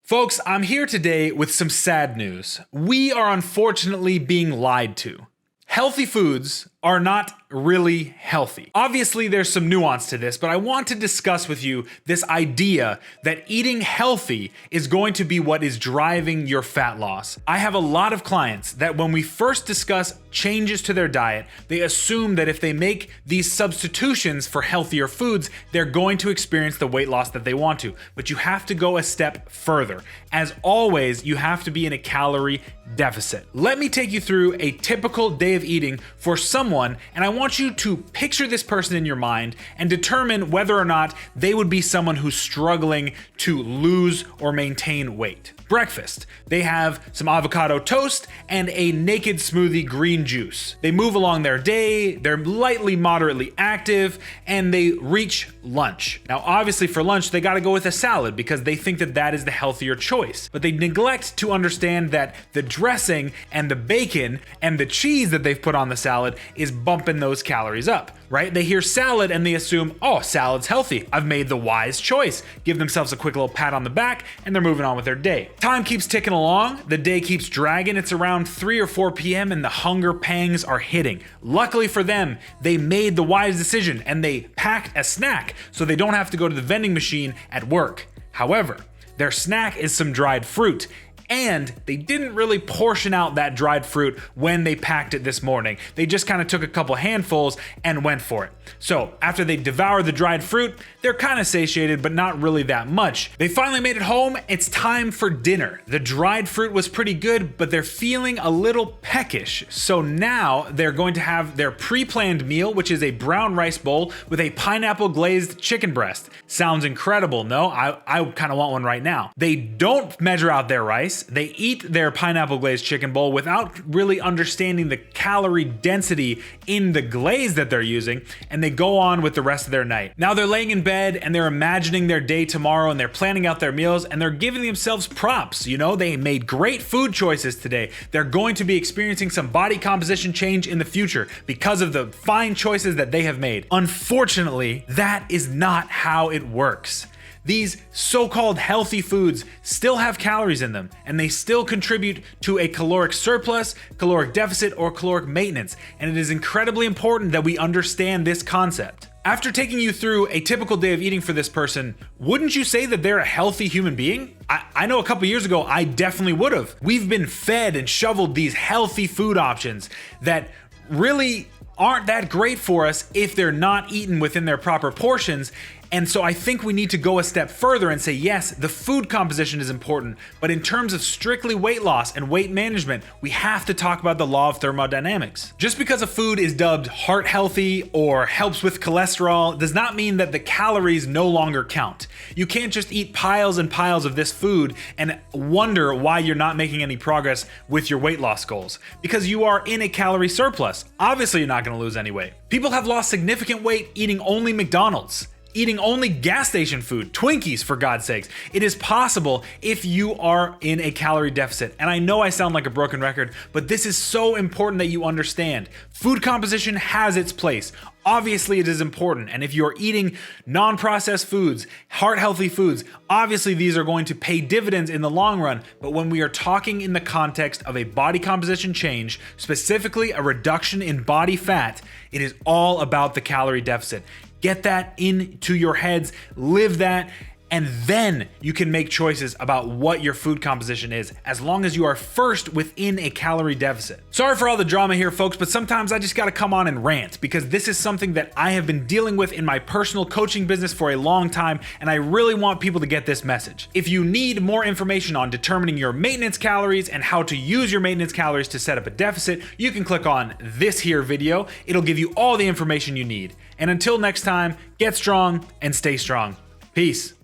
Folks, I'm here today with some sad news. We are unfortunately being lied to. Healthy foods are not really healthy. Obviously, there's some nuance to this, but I want to discuss with you this idea that eating healthy is going to be what is driving your fat loss. I have a lot of clients that when we first discuss changes to their diet, they assume that if they make these substitutions for healthier foods, they're going to experience the weight loss that they want to. But you have to go a step further. As always, you have to be in a calorie deficit. Let me take you through a typical day of eating for someone, and I want you to picture this person in your mind and determine whether or not they would be someone who's struggling to lose or maintain weight. Breakfast. They have some avocado toast and a naked smoothie green juice. They move along their day, they're lightly moderately active, and they reach lunch. Now, obviously for lunch, they gotta go with a salad because they think that that is the healthier choice. But they neglect to understand that the dressing and the bacon and the cheese that they've put on the salad is bumping those calories up, right? They hear salad and they assume, oh, salad's healthy. I've made the wise choice. Give themselves a quick little pat on the back and they're moving on with their day. Time keeps ticking along, the day keeps dragging, it's around 3 or 4 p.m. and the hunger pangs are hitting. Luckily for them, they made the wise decision and they packed a snack so they don't have to go to the vending machine at work. However, their snack is some dried fruit, and they didn't really portion out that dried fruit when they packed it this morning. They just kind of took a couple handfuls and went for it. So after they devour the dried fruit, they're kind of satiated, but not really that much. They finally made it home. It's time for dinner. The dried fruit was pretty good, but they're feeling a little peckish. So now they're going to have their pre-planned meal, which is a brown rice bowl with a pineapple glazed chicken breast. Sounds incredible, no? I kind of want one right now. They don't measure out their rice. They eat their pineapple glazed chicken bowl without really understanding the calorie density in the glaze that they're using, and they go on with the rest of their night. Now they're laying in bed and they're imagining their day tomorrow and they're planning out their meals and they're giving themselves props. You know, they made great food choices today. They're going to be experiencing some body composition change in the future because of the fine choices that they have made. Unfortunately, that is not how it works. These so-called healthy foods still have calories in them, and they still contribute to a caloric surplus, caloric deficit, or caloric maintenance, and it is incredibly important that we understand this concept. After taking you through a typical day of eating for this person, wouldn't you say that they're a healthy human being? I know a couple years ago, I definitely would have. We've been fed and shoveled these healthy food options that really aren't that great for us if they're not eaten within their proper portions. And so I think we need to go a step further and say, yes, the food composition is important, but in terms of strictly weight loss and weight management, we have to talk about the law of thermodynamics. Just because a food is dubbed heart healthy or helps with cholesterol does not mean that the calories no longer count. You can't just eat piles and piles of this food and wonder why you're not making any progress with your weight loss goals, because you are in a calorie surplus. Obviously, you're not going to lose any weight. People have lost significant weight eating only McDonald's, eating only gas station food, Twinkies for God's sakes. It is possible if you are in a calorie deficit. And I know I sound like a broken record, but this is so important that you understand. Food composition has its place. Obviously, it is important. And if you're eating non-processed foods, heart-healthy foods, obviously these are going to pay dividends in the long run. But when we are talking in the context of a body composition change, specifically a reduction in body fat, it is all about the calorie deficit. Get that into your heads, live that, and then you can make choices about what your food composition is, as long as you are first within a calorie deficit. Sorry for all the drama here, folks, but sometimes I just gotta come on and rant because this is something that I have been dealing with in my personal coaching business for a long time, and I really want people to get this message. If you need more information on determining your maintenance calories and how to use your maintenance calories to set up a deficit, you can click on this here video. It'll give you all the information you need. And until next time, get strong and stay strong. Peace.